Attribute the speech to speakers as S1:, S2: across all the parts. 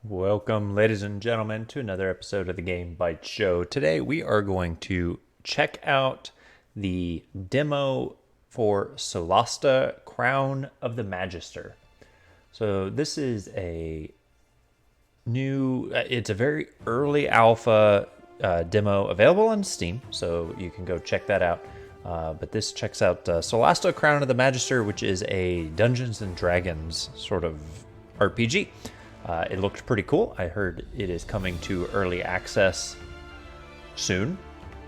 S1: Welcome, ladies and gentlemen, to another episode of the Game Bytes Show. Today we are going to check out the demo for Solasta Crown of the Magister. So this is it's a very early alpha demo available on Steam, so you can go check that out. But this checks out Solasta Crown of the Magister, which is a Dungeons and Dragons sort of RPG. It looked pretty cool. I heard it is coming to early access soon,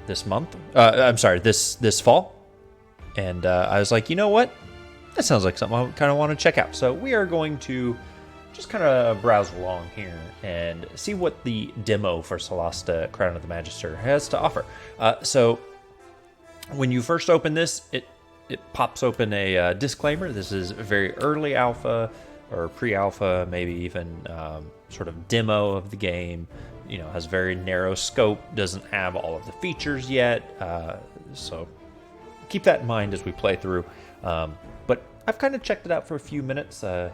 S1: this month. This fall. And I was like, you know what? That sounds like something I kind of want to check out. So we are going to just kind of browse along here and see what the demo for Solasta Crown of the Magister has to offer. So when you first open this, it pops open a disclaimer. This is very early alpha or pre-alpha, maybe even sort of demo of the game. You know, has very narrow scope, doesn't have all of the features yet. So keep that in mind as we play through. But I've kind of checked it out for a few minutes, and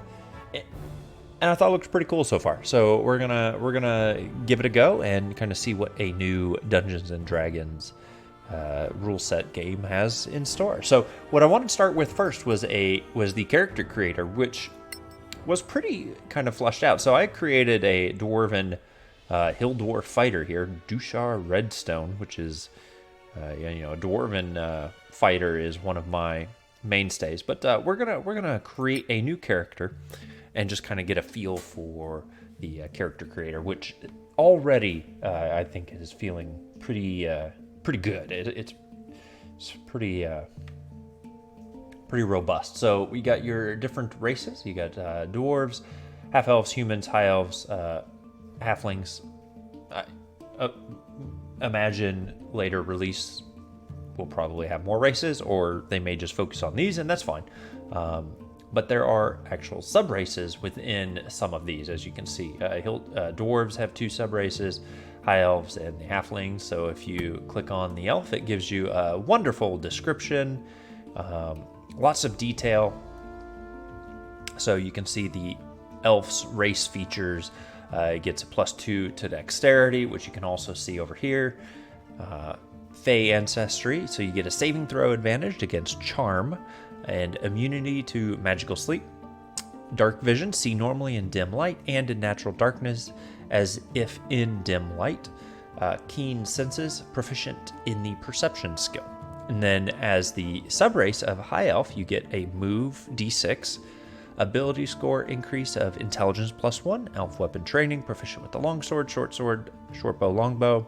S1: I thought it looked pretty cool so far. So we're gonna give it a go and kind of see what a new Dungeons and Dragons rule set game has in store. So what I wanted to start with first was the character creator, which was pretty kind of fleshed out. So I created a dwarven hill dwarf fighter here, Dushar Redstone, which is a dwarven fighter is one of my mainstays. But we're gonna create a new character and just kind of get a feel for the character creator, which already I think is feeling pretty good. It's pretty robust. So we got your different races. You got dwarves, half elves, humans, high elves, halflings. Imagine later release will probably have more races, or they may just focus on these, and that's fine. But there are actual sub races within some of these, as you can see. Dwarves have two sub races, high elves and the halflings. So if you click on the elf, it gives you a wonderful description. Lots of detail. So you can see the elf's race features. It gets a +2 to dexterity, which you can also see over here. Fey ancestry, so you get a saving throw advantage against charm and immunity to magical sleep. Dark vision, see normally in dim light and in natural darkness as if in dim light. Keen senses, proficient in the perception skill. And then as the subrace of High Elf, you get a move d6, ability score increase of intelligence +1, elf weapon training, proficient with the longsword, short bow, longbow.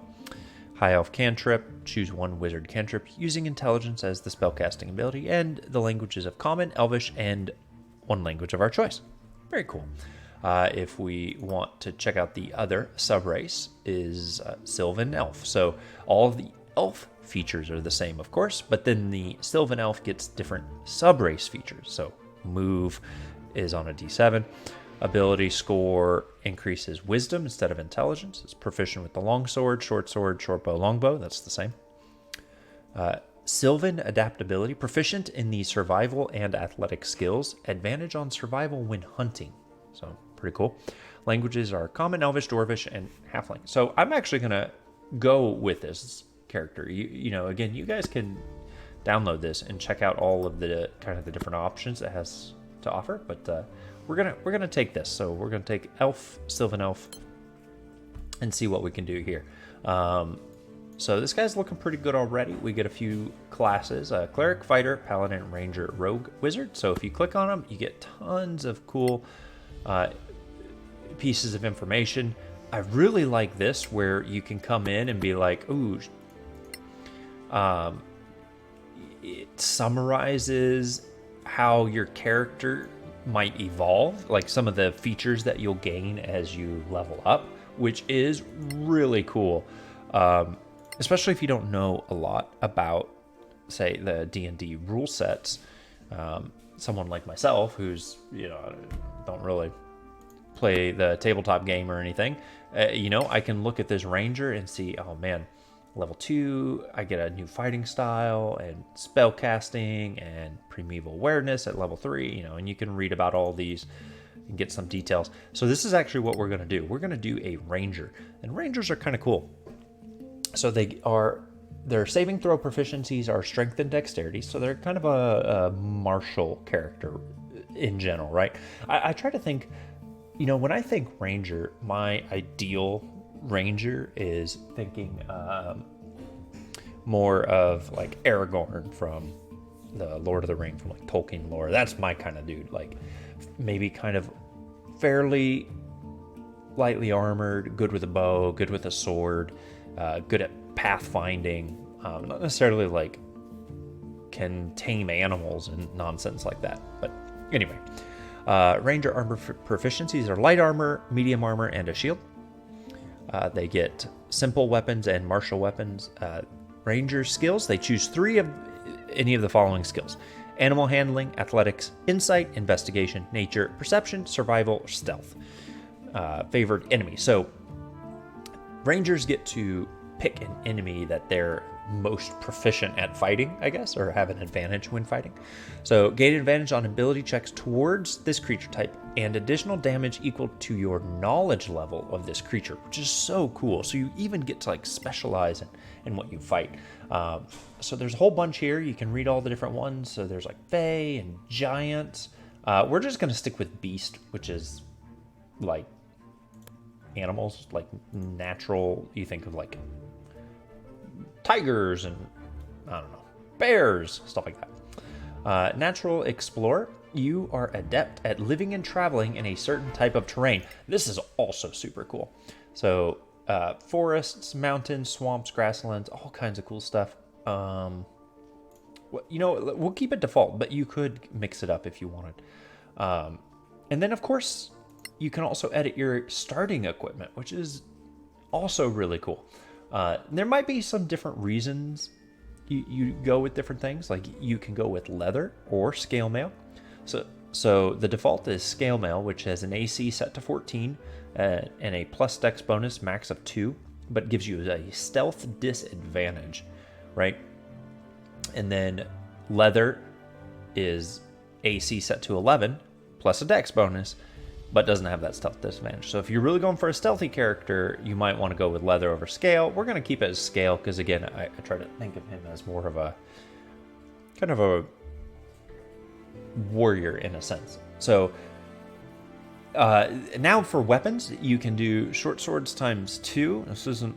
S1: High Elf cantrip, choose one wizard cantrip using intelligence as the spellcasting ability, and the languages of Common, Elvish, and one language of our choice. Very cool. If we want to check out the other subrace is Sylvan Elf. So all of the elf features are the same, of course, but then the Sylvan Elf gets different subrace features. So move is on a d7. Ability score increases wisdom instead of intelligence. It's proficient with the longsword, short bow, longbow. That's the same. Sylvan adaptability, proficient in the survival and athletic skills. Advantage on survival when hunting. So pretty cool. Languages are Common, Elvish, Dwarvish, and Halfling. So I'm actually going to go with this character. Again, you guys can download this and check out all of the kind of the different options it has to offer. But we're gonna take this. So we're gonna take Elf, Sylvan Elf, and see what we can do here. So this guy's looking pretty good already. We get a few classes: Cleric, Fighter, Paladin, Ranger, Rogue, Wizard. So if you click on them, you get tons of cool pieces of information. I really like this, where you can come in and be like, ooh, it summarizes how your character might evolve, like some of the features that you'll gain as you level up, which is really cool. Especially if you don't know a lot about, say, the D&D rule sets. Someone like myself, who's, don't really play the tabletop game or anything, I can look at this ranger and see, oh man, level 2, I get a new fighting style and spell casting and primeval awareness at level 3, and you can read about all these and get some details. So this is actually what we're going to do. We're going to do a ranger, and rangers are kind of cool. So their saving throw proficiencies are strength and dexterity. So they're kind of a martial character in general, right? I try to think, when I think ranger, my ideal ranger is thinking more of like Aragorn from the Lord of the Ring, from like Tolkien lore. That's my kind of dude. Like maybe kind of fairly lightly armored, good with a bow, good with a sword, good at pathfinding. Not necessarily like can tame animals and nonsense like that. But anyway, ranger armor proficiencies are light armor, medium armor, and a shield. They get simple weapons and martial weapons. Ranger skills, they choose 3 of any of the following skills: animal handling, athletics, insight, investigation, nature, perception, survival, stealth. Favored enemy. So rangers get to pick an enemy that they're most proficient at fighting, I guess, or have an advantage when fighting. So gain advantage on ability checks towards this creature type and additional damage equal to your knowledge level of this creature, which is so cool. So you even get to like specialize in what you fight. So there's a whole bunch here. You can read all the different ones. So there's like Fae and Giants. We're just going to stick with Beast, which is like animals, like natural. You think of like tigers and, I don't know, bears, stuff like that. Natural Explorer. You are adept at living and traveling in a certain type of terrain. This is also super cool. So forests, mountains, swamps, grasslands, all kinds of cool stuff. We'll keep it default, but you could mix it up if you wanted. And then, of course, you can also edit your starting equipment, which is also really cool. There might be some different reasons you go with different things. Like you can go with leather or scale mail. So the default is scale mail, which has an AC set to 14 and a plus dex bonus max of 2, but gives you a stealth disadvantage, right? And then leather is AC set to 11 plus a dex bonus, but doesn't have that stealth disadvantage. So if you're really going for a stealthy character, you might want to go with leather over scale. We're going to keep it as scale because, again, I try to think of him as more of a kind of a warrior in a sense. So now for weapons, you can do short swords times 2. This isn't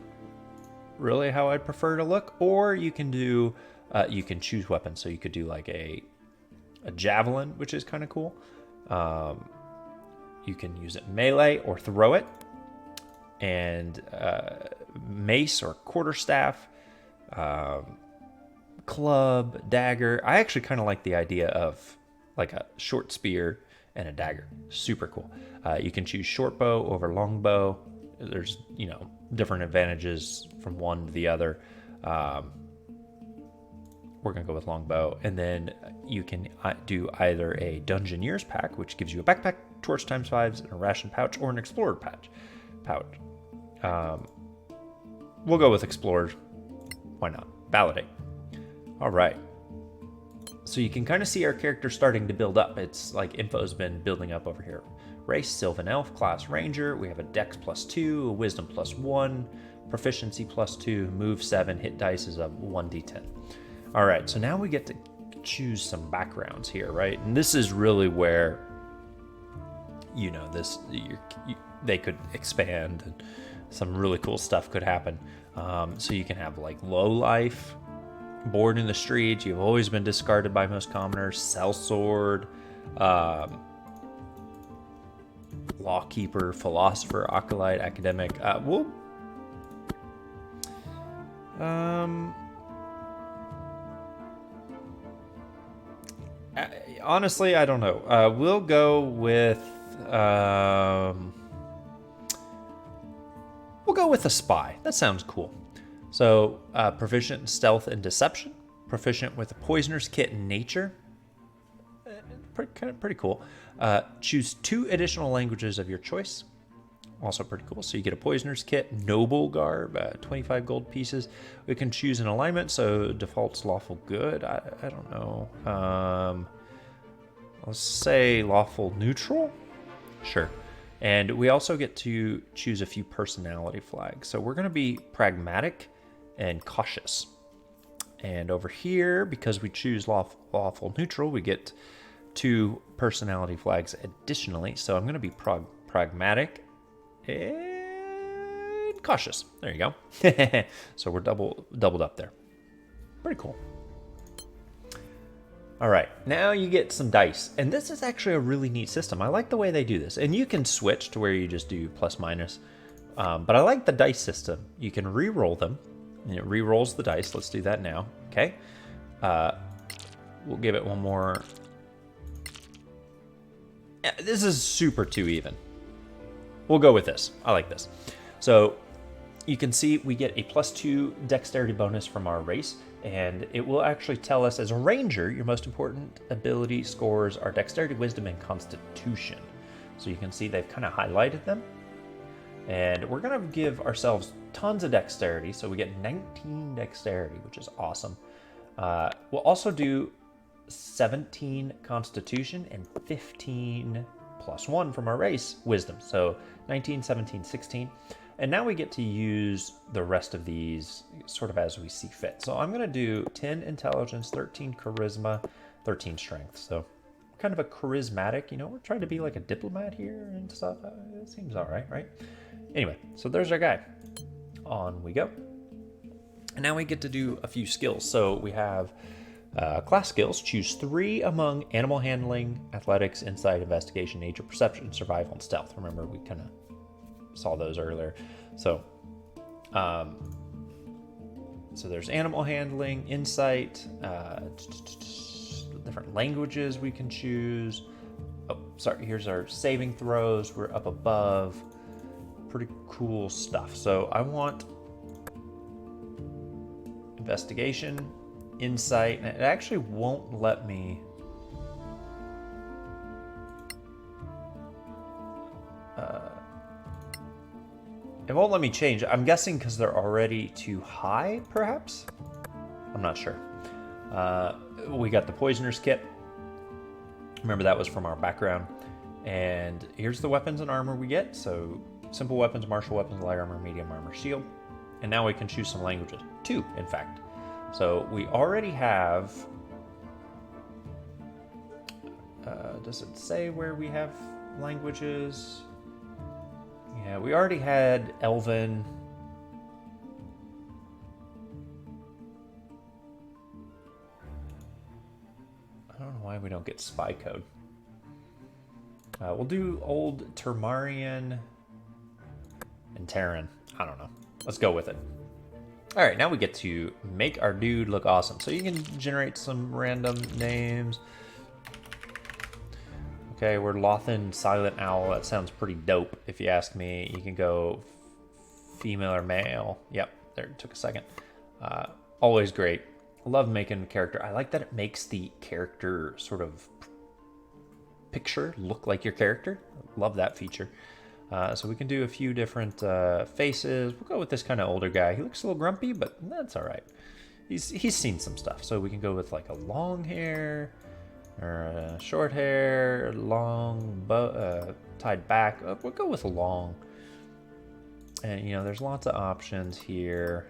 S1: really how I'd prefer to look. Or you can do, you can choose weapons. So you could do like a javelin, which is kind of cool. You can use it melee or throw it. And mace or quarterstaff, club, dagger. I actually kind of like the idea of like a short spear and a dagger. Super cool. You can choose short bow over long bow. There's, different advantages from one to the other. We're going to go with long bow. And then you can do either a Dungeoneer's pack, which gives you a backpack, torch times 5s, and a ration pouch, or an explorer pouch. We'll go with explorer. Why not? Validate. All right. So you can kind of see our character starting to build up. It's like info's been building up over here. Race, Sylvan Elf, class Ranger. We have a Dex +2, a Wisdom +1, Proficiency +2, Move 7, hit dice is a 1d10. All right, so now we get to choose some backgrounds here, right? And this is really where, they could expand and some really cool stuff could happen. So you can have like low life, born in the streets, you've always been discarded by most commoners, sellsword, lawkeeper, philosopher, acolyte, academic. Honestly, I don't know. We'll go with a spy. That sounds cool. So, proficient in stealth and deception, proficient with a poisoner's kit in nature. Pretty cool. Choose 2 additional languages of your choice. Also pretty cool. So you get a poisoner's kit, noble garb, 25 gold pieces. We can choose an alignment, so default's lawful good. I don't know. Let's say lawful neutral. Sure. And we also get to choose a few personality flags. So we're going to be pragmatic and cautious. And over here, because we choose lawful neutral, we get 2 personality flags additionally. So I'm going to be pragmatic and cautious. There you go. So we're doubled up there. Pretty cool. All right, now you get some dice. And this is actually a really neat system. I like the way they do this. And you can switch to where you just do plus minus. But I like the dice system. You can re-roll them. And it re-rolls the dice. Let's do that now. Okay. We'll give it one more. Yeah, this is super too even. We'll go with this. I like this. So you can see we get a +2 dexterity bonus from our race. And it will actually tell us, as a ranger, your most important ability scores are dexterity, wisdom, and constitution. So you can see they've kind of highlighted them. And we're going to give ourselves tons of dexterity. So we get 19 dexterity, which is awesome. We'll also do 17 constitution and 15 +1 from our race wisdom. So 19, 17, 16. And now we get to use the rest of these sort of as we see fit. So I'm going to do 10 intelligence, 13 charisma, 13 strength. So kind of a charismatic, we're trying to be like a diplomat here and stuff. It seems all right, right? Anyway, so there's our guy. On we go. And now we get to do a few skills. So we have class skills. Choose 3 among animal handling, athletics, insight, investigation, nature, perception, survival, and stealth. Remember, we kind of saw those earlier. So so there's animal handling, insight, different languages we can choose. Oh, sorry, here's our saving throws. We're up above. Pretty cool stuff. So I want investigation, insight, and it actually won't let me change. I'm guessing because they're already too high, perhaps? I'm not sure. We got the Poisoner's Kit. Remember, that was from our background. And here's the weapons and armor we get. So simple weapons, martial weapons, light armor, medium armor, shield. And now we can choose some languages. 2, in fact. So we already have... does it say where we have languages? Yeah, we already had Elven. I don't know why we don't get Spy Code. We'll do Old Termarian and Terran. I don't know. Let's go with it. All right, now we get to make our dude look awesome. So you can generate some random names. Okay, we're Lothan Silent Owl. That sounds pretty dope, if you ask me. You can go female or male. Yep, there, it took a second. Always great. Love making a character. I like that it makes the character sort of picture look like your character. Love that feature. So we can do a few different faces. We'll go with this kind of older guy. He looks a little grumpy, but that's all right. He's seen some stuff. So we can go with like a long hair, or short hair, long tied back. We'll go with a long. And there's lots of options here.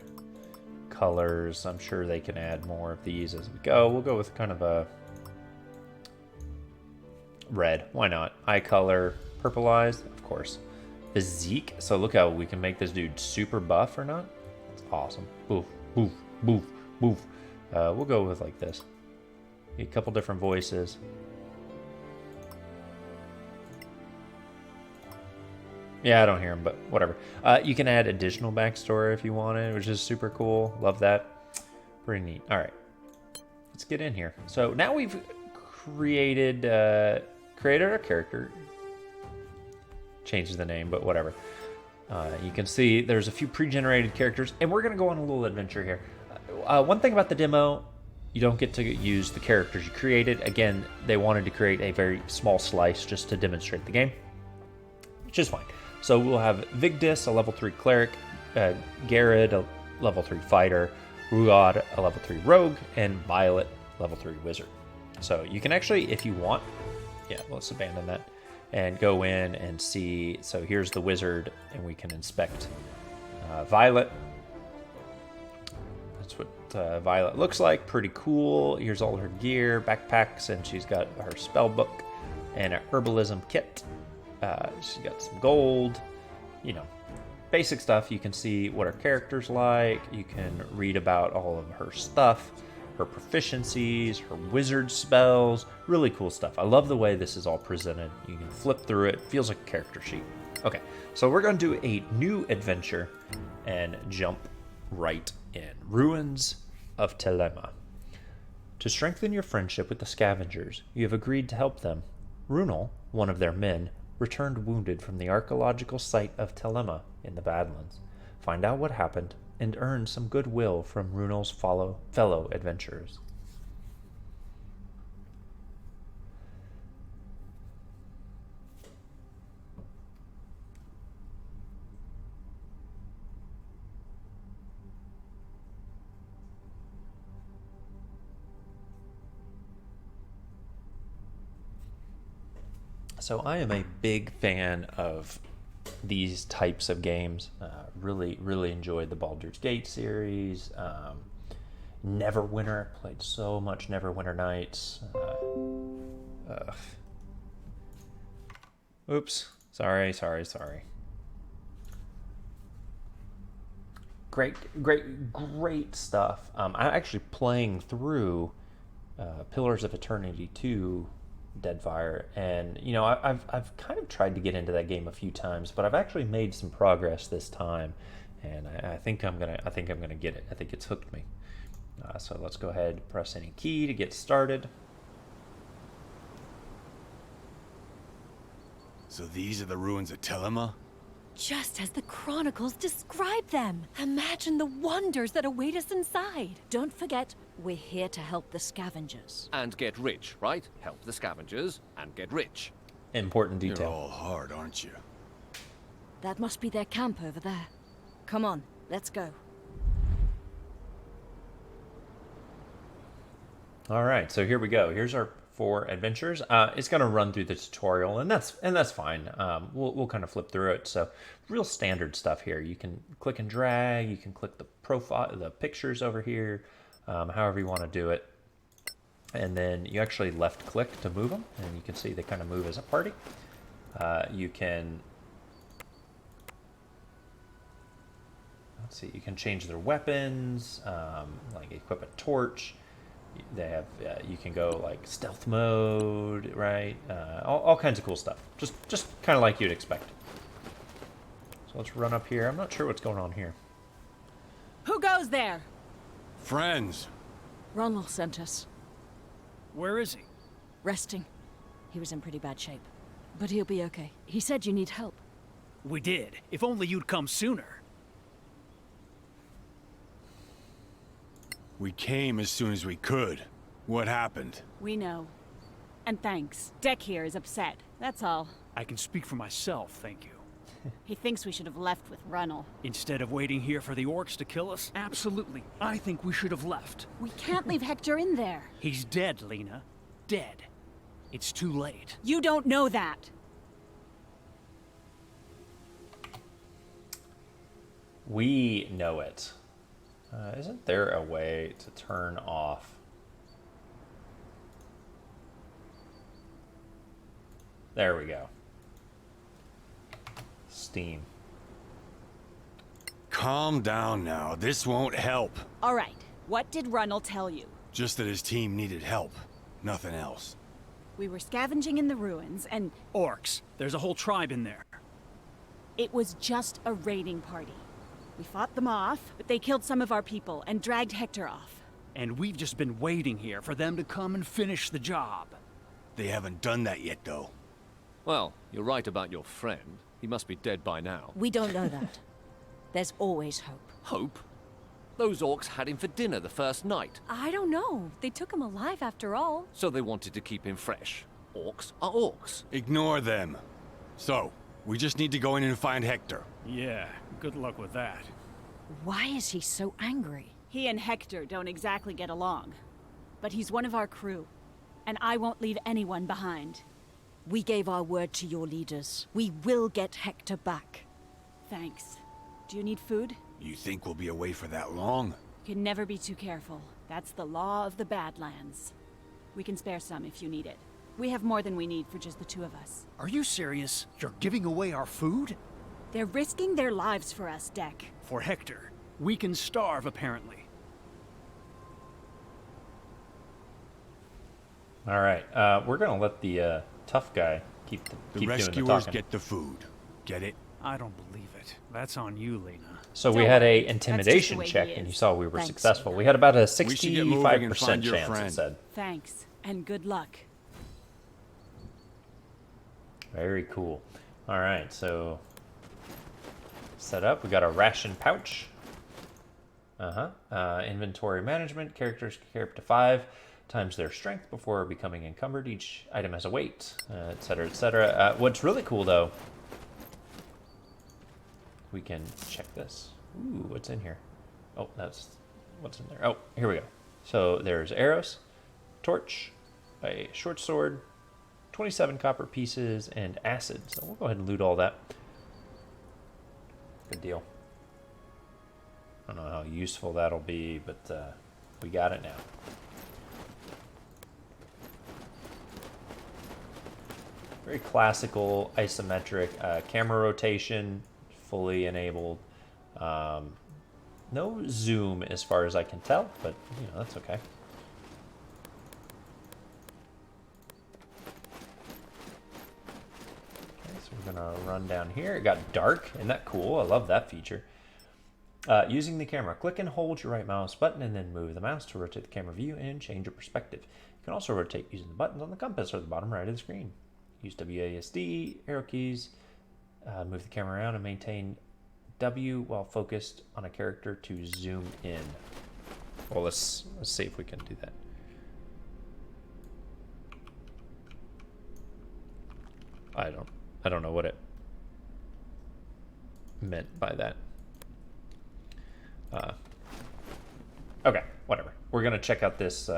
S1: Colors. I'm sure they can add more of these as we go. We'll go with kind of a red. Why not? Eye color, purple-eyes, of course. Physique. So look how we can make this dude super buff or not. That's awesome. Boof, boof, boof, boof. We'll go with like this. A couple different voices. Yeah, I don't hear him, but whatever. You can add additional backstory if you wanted, which is super cool. Love that. Pretty neat. All right, let's get in here. So now we've created our character. Changed the name, but whatever. You can see there's a few pre-generated characters, and we're going to go on a little adventure here. One thing about the demo, you don't get to use the characters you created. Again, they wanted to create a very small slice just to demonstrate the game, which is fine. So we'll have Vigdis, a level 3 cleric, Jerod, a level 3 fighter, Ruad, a level 3 rogue, and Violet, level 3 wizard. So you can actually, if you want, yeah, let's abandon that. and go in and see. So here's the wizard, and we can inspect Violet. That's what Violet looks like. Pretty cool. Here's all her gear, backpacks, and she's got her spell book and an herbalism kit. She's got some gold, basic stuff. You can see what her character's like. You can read about all of her stuff, her proficiencies, her wizard spells. Really cool stuff. I love the way this is all presented. You can flip through it. Feels like a character sheet. Okay, so we're going to do a new adventure and jump right in. Ruins of Telema. To strengthen your friendship with the scavengers, you have agreed to help them. Runel, one of their men, returned wounded from the archaeological site of Telema in the Badlands. Find out what happened and earn some goodwill from Runel's fellow adventurers. So I am a big fan of these types of games. Really enjoyed the Baldur's Gate series. Neverwinter. Played so much Neverwinter Nights. Oops. Sorry. Great stuff. I'm actually playing through Pillars of Eternity 2 Deadfire, and I've kind of tried to get into that game a few times, but I've actually made some progress this time, and I think I'm gonna get it. I think it's hooked me. So let's go ahead and press any key to get started.
S2: So these are the ruins of Telema?
S3: Just as the chronicles describe them. Imagine the wonders that await us inside. Don't forget, we're here to help the scavengers.
S4: And get rich, right? Help the scavengers and get rich.
S1: Important detail.
S2: You're all hard, aren't you?
S3: That must be their camp over there. Come on, let's go.
S1: All right, so here we go. Here's our 4 adventures. It's going to run through the tutorial, and that's fine. We'll kind of flip through it. So real standard stuff here. You can click and drag. You can click the profile, the pictures over here, however you want to do it. And then you actually left click to move them, and you can see they kind of move as a party. You can, let's see, you can change their weapons, like equip a torch. They have, you can go like stealth mode, right? All kinds of cool stuff. Just kind of like you'd expect. So let's run up here. I'm not sure what's going on here.
S3: Who goes there?
S2: Friends.
S3: Ronald sent us.
S5: Where is he?
S3: Resting. He was in pretty bad shape. But he'll be okay. He said you need help.
S5: We did. If only you'd come sooner.
S2: We came as soon as we could. What happened?
S6: We know. And thanks. Deck here is upset. That's all.
S5: I can speak for myself, thank you.
S6: He thinks we should have left with Runnel.
S5: Instead of waiting here for the orcs to kill us? Absolutely. I think we should have left.
S6: We can't leave Hector in there.
S5: He's dead, Lena. Dead. It's too late.
S6: You don't know that.
S1: We know it. Isn't there a way to turn off? There we go. Steam.
S2: Calm down now. This won't help.
S6: All right. What did Runnel tell you?
S2: Just that his team needed help. Nothing else.
S6: We were scavenging in the ruins, and
S5: Orcs. There's a whole tribe in there.
S6: it was just a raiding party. We fought them off, but they killed some of our people and dragged Hector off.
S5: And we've just been waiting here for them to come and finish the job.
S2: They haven't done that yet, though.
S4: Well, you're right about your friend. He must be dead by now.
S3: We don't know that. There's always hope.
S4: Hope? Those orcs had him for dinner the first night.
S3: I don't know. They took him alive after all.
S4: So they wanted to keep him fresh. Orcs are orcs.
S2: Ignore them. So, we just need to go in and find Hector.
S5: Yeah, good luck with that.
S3: Why is he so angry?
S6: He and Hector don't exactly get along. But he's one of our crew, and I won't leave anyone behind.
S3: We gave our word to your leaders. We will get Hector back.
S6: Thanks. Do you need food?
S2: You think we'll be away for that long?
S6: You can never be too careful. That's the law of the Badlands. We can spare some if you need it. We have more than we need for just the two of us.
S5: Are you serious? You're giving away our food?
S6: They're risking their lives for us, Deck.
S5: For Hector. We can starve, apparently.
S1: All right, we're gonna let the tough guy keep
S2: The
S1: doing the
S2: rescuers
S1: talking.
S2: get the food. Get it?
S5: I don't believe it. That's on you, Lena.
S1: So we
S6: Don't
S1: had
S6: worry,
S1: a
S6: that's just the
S1: intimidation
S6: way he
S1: check, and you
S6: is.
S1: saw we were
S3: Thanks,
S1: successful.
S3: Lena.
S1: We had about a
S2: We should get moving and
S1: 65%
S2: find your
S1: chance, it
S2: friend.
S1: said.
S6: Thanks, and good luck.
S1: Very cool. All right, so set up. We got a ration pouch. Inventory management. Characters can carry up to 5 times their strength before becoming encumbered. Each item has a weight, etc., etc. What's really cool, though, we can check this. Ooh, what's in here? Oh, that's what's in there. Oh, here we go. So there's arrows, torch, a short sword, 27 copper pieces, and acid. So we'll go ahead and loot all that. Good deal. I don't know how useful that'll be, but we got it now. Very classical isometric camera rotation, fully enabled. No zoom as far as I can tell, but you know, that's okay. So we're gonna run down here. It got dark. Isn't that cool? I love that feature. Using the camera, click and hold your right mouse button and then move the mouse to rotate the camera view and change your perspective. You can also rotate using the buttons on the compass or the bottom right of the screen. Use WASD, arrow keys, move the camera around and maintain W while focused on a character to zoom in. Well, let's see if we can do that. I don't know what it meant by that. Okay, whatever. We're gonna check out this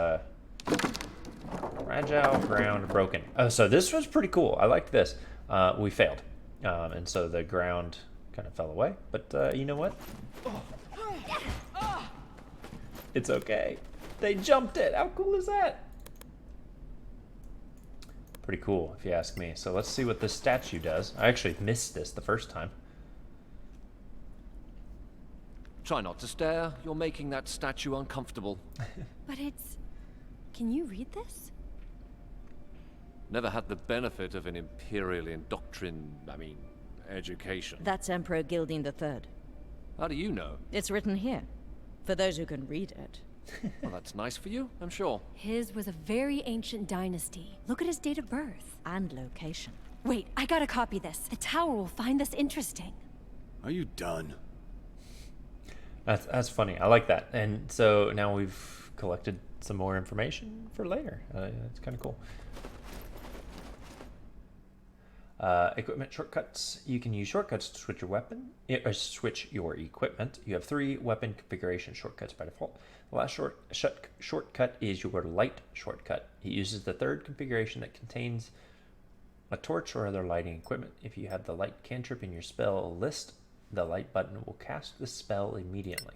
S1: fragile ground broken. Oh, so this was pretty cool. I liked this. We failed, and so the ground kind of fell away. But you know what? It's okay. They jumped it. How cool is that? Pretty cool, if you ask me. So let's see what this statue does. I actually missed this the first time.
S4: Try not to stare. You're making that statue uncomfortable.
S3: But it's... Can you read this?
S4: Never had the benefit of an imperial education.
S7: That's Emperor Gilding III.
S4: How do you know?
S7: It's written here, for those who can read it.
S4: Well, that's nice for you, I'm sure.
S3: His was a very ancient dynasty. Look at his date of birth.
S7: And location.
S3: Wait, I gotta copy this. The tower will find this interesting.
S2: Are you done?
S1: That's funny. I like that. And so now we've collected some more information for later. It's kind of cool. Equipment shortcuts. You can use shortcuts to switch your weapon, or switch your equipment. You have 3 weapon configuration shortcuts by default. The last shortcut is your light shortcut. It uses the 3rd configuration that contains a torch or other lighting equipment. If you have the light cantrip in your spell list, the light button will cast the spell immediately.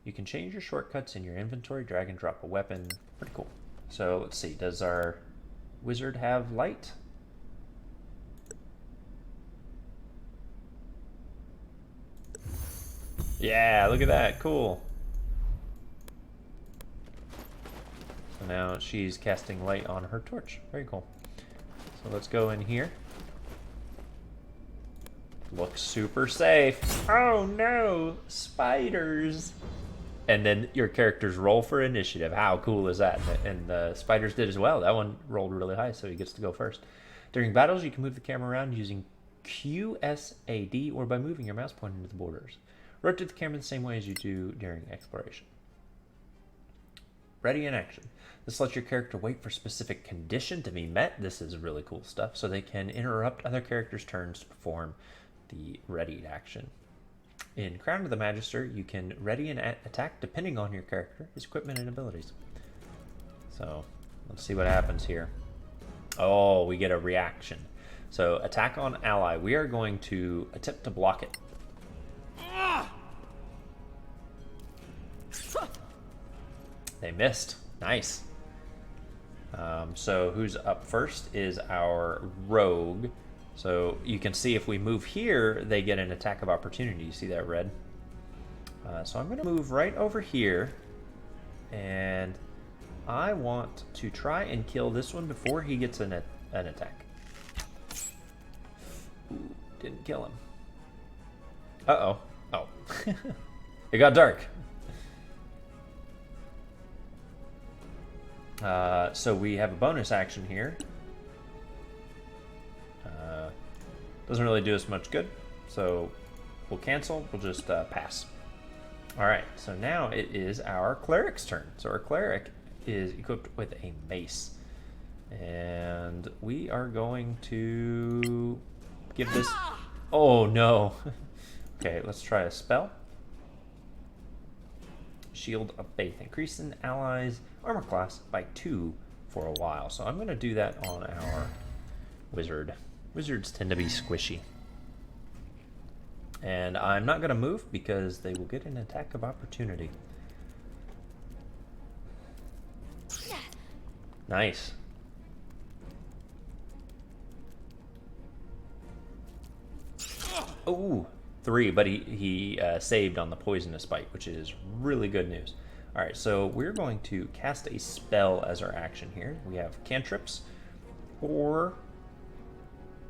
S1: You can change your shortcuts in your inventory, drag and drop a weapon. Pretty cool. So let's see, does our wizard have light? Yeah, look at that, cool. So now she's casting light on her torch. Very cool. So let's go in here. Looks super safe. Oh no, spiders. And then your characters roll for initiative. How cool is that? And the spiders did as well. That one rolled really high, so he gets to go first. During battles, you can move the camera around using QSAD or by moving your mouse pointer into the borders. Rotate the camera the same way as you do during exploration. Ready in action. This lets your character wait for a specific condition to be met. This is really cool stuff. So they can interrupt other characters' turns to perform the ready action. In Crown of the Magister, you can ready and attack depending on your character, his equipment, and abilities. So let's see what happens here. Oh, we get a reaction. So attack on ally. We are going to attempt to block it. They missed. Nice. So who's up first is our rogue. So you can see if we move here, they get an attack of opportunity. You see that red? So I'm going to move right over here. And I want to try and kill this one before he gets an attack. Ooh, didn't kill him. Uh-oh. Oh. It got dark. So we have a bonus action here. Doesn't really do us much good, so we'll cancel. We'll just pass. All right, so now it is our cleric's turn. So our cleric is equipped with a mace, and we are going to give this... Oh, no. Okay, let's try a spell. Shield of Faith. Increase an ally's armor class by 2 for a while. So I'm going to do that on our wizard. Wizards tend to be squishy. And I'm not going to move because they will get an attack of opportunity. Nice. Ooh. 3, but he saved on the poisonous bite, which is really good news. All right, so we're going to cast a spell as our action here. We have cantrips, or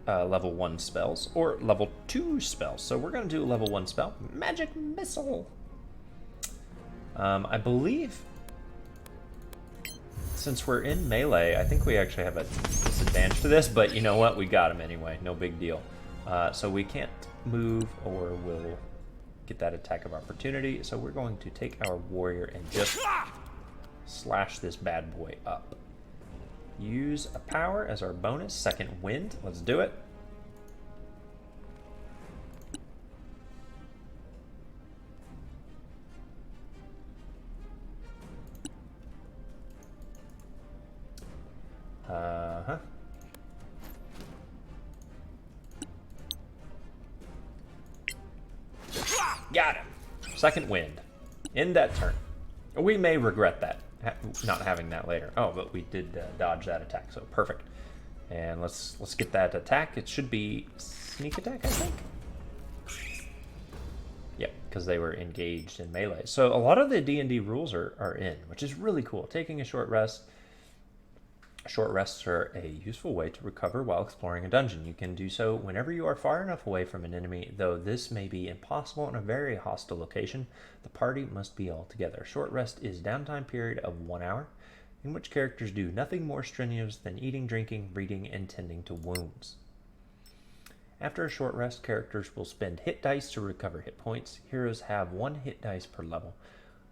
S1: level 1 spells, or level 2 spells. So we're going to do a level 1 spell, Magic Missile. I believe, since we're in melee, I think we actually have a disadvantage to this, but you know what? We got him anyway. No big deal. So we can't move or we'll get that attack of opportunity. So we're going to take our warrior and just slash this bad boy up. Use a power as our bonus, second wind. Let's do it. Got him. Second wind. End that turn. We may regret that, not having that later. Oh, but we did dodge that attack, so perfect. And let's get that attack. It should be sneak attack, I think. Yep, because they were engaged in melee. So a lot of the D&D rules are in, which is really cool. Taking a short rest. Short rests are a useful way to recover while exploring a dungeon. You can do so whenever you are far enough away from an enemy, though this may be impossible in a very hostile location. The party must be all together. Short rest is downtime period of 1 hour, in which characters do nothing more strenuous than eating, drinking, reading, and tending to wounds. After a short rest, characters will spend hit dice to recover hit points. Heroes have 1 hit dice per level.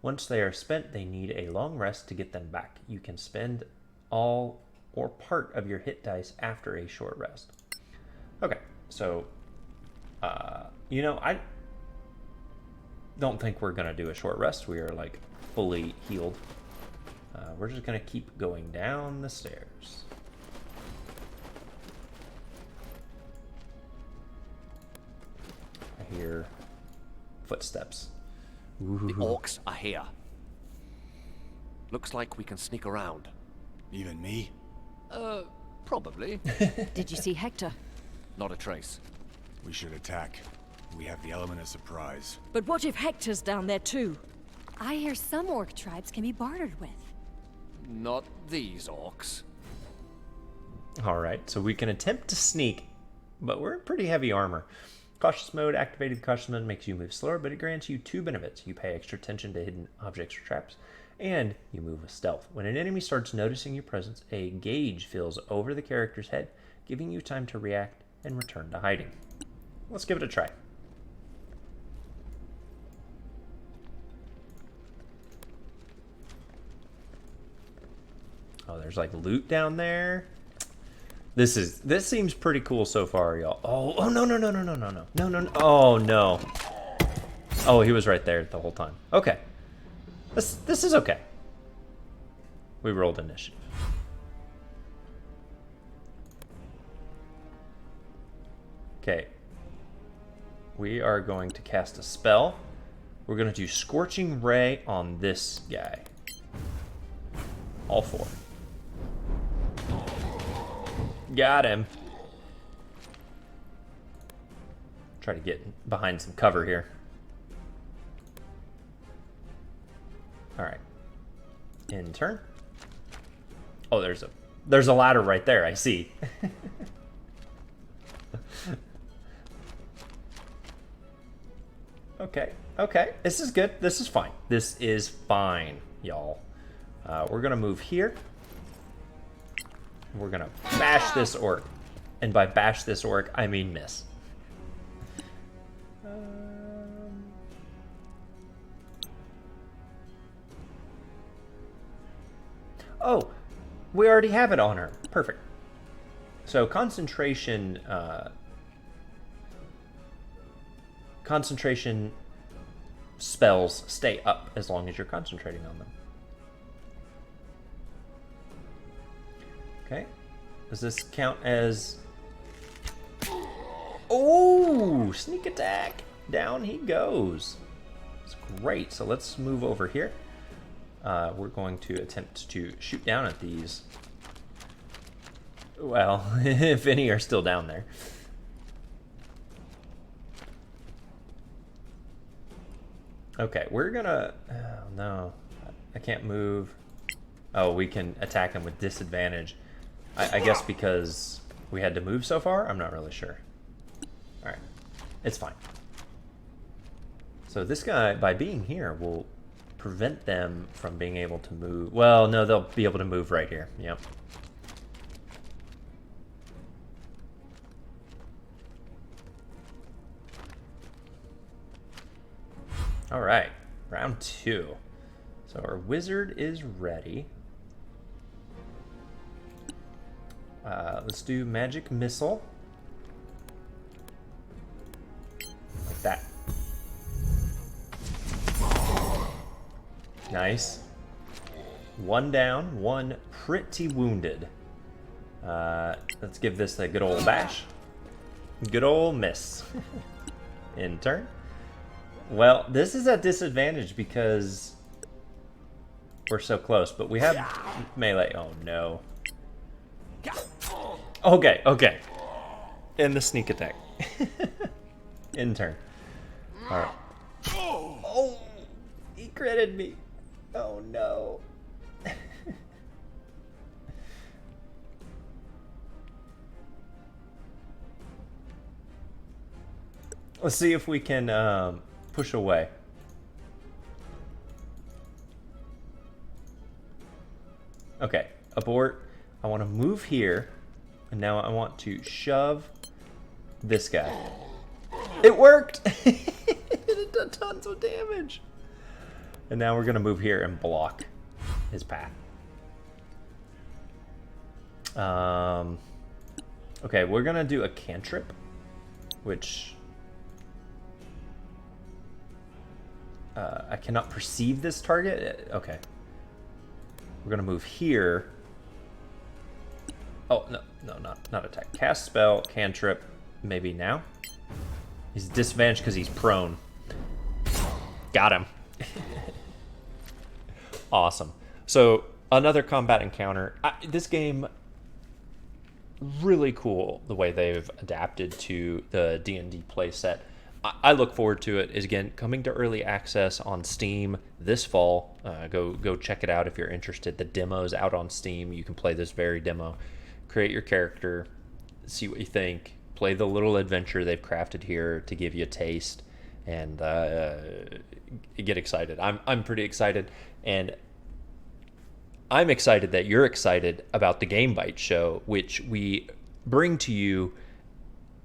S1: Once they are spent, they need a long rest to get them back. You can spend all or part of your hit dice after a short rest. Okay, so, you know, I don't think we're gonna do a short rest. We are like fully healed. We're just gonna keep going down the stairs. I hear footsteps. Ooh.
S4: The orcs are here. Looks like we can sneak around.
S2: Even me?
S4: Probably.
S3: Did you see Hector?
S4: Not a trace.
S2: We should attack. We have the element of surprise.
S7: But what if Hector's down there too?
S3: I hear some orc tribes can be bartered with.
S4: Not these orcs.
S1: All right, so we can attempt to sneak, but we're in pretty heavy armor. Cautious mode, activated cautious mode makes you move slower, but it grants you 2 benefits. You pay extra attention to hidden objects or traps, and you move with stealth. When an enemy starts noticing your presence, a gauge fills over the character's head, giving you time to react and return to hiding. Let's give it a try. Oh, there's like loot down there. This seems pretty cool so far, y'all. Oh no. Oh no. Oh, he was right there the whole time. Okay. This is okay. We rolled initiative. Okay. We are going to cast a spell. We're going to do Scorching Ray on this guy. All 4. Got him. Try to get behind some cover here. Alright. In turn. Oh, there's a ladder right there, I see. Okay. This is good. This is fine. This is fine, y'all. We're gonna move here. We're gonna bash this orc. And by bash this orc, I mean miss. Oh, we already have it on her. Perfect. So concentration spells stay up as long as you're concentrating on them. Okay. Does this count as... Oh, sneak attack. Down he goes. It's great. So let's move over here. We're going to attempt to shoot down at these. Well, if any are still down there. Okay, we're gonna... Oh, no. I can't move. Oh, we can attack him with disadvantage. I guess because we had to move so far? I'm not really sure. Alright. It's fine. So this guy, by being here, will prevent them from being able to move. Well, no, they'll be able to move right here. Yep. All right, round 2. So our wizard is ready. Let's do magic missile. Like that. Nice. 1 down, 1 pretty wounded. Let's give this a good old bash. Good old miss. In turn. Well, this is at disadvantage because we're so close, but we have melee. Oh, no. Okay. And the sneak attack. In turn. All right. Oh, he critted me. Oh, no. Let's see if we can push away. Okay, abort. I want to move here, and now I want to shove this guy. It worked! It did tons of damage. And now we're going to move here and block his path. Okay, we're going to do a cantrip, which... I cannot perceive this target. Okay. We're going to move here. Oh, no, not attack. Cast spell, cantrip, maybe now. He's disadvantaged because he's prone. Got him. Awesome. So, another combat encounter. This game, really cool the way they've adapted to the D&D playset. I look forward to it. Is again coming to early access on Steam this fall. Go check it out if you're interested. The demo's out on Steam. You can play this very demo. Create your character, see what you think. Play the little adventure they've crafted here to give you a taste, and get excited. I'm pretty excited, and I'm excited that you're excited about the Game Bytes show, which we bring to you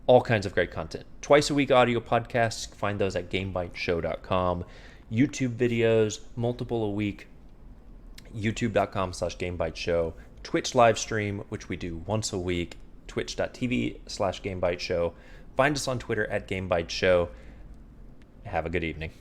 S1: all kinds of great content. Twice a week audio podcasts. Find those at GameBytesShow.com. YouTube videos, multiple a week. YouTube.com/GameBytesShow. Twitch live stream, which we do once a week. Twitch.tv/GameBytesShow. Find us on Twitter at GameBytesShow. Have a good evening.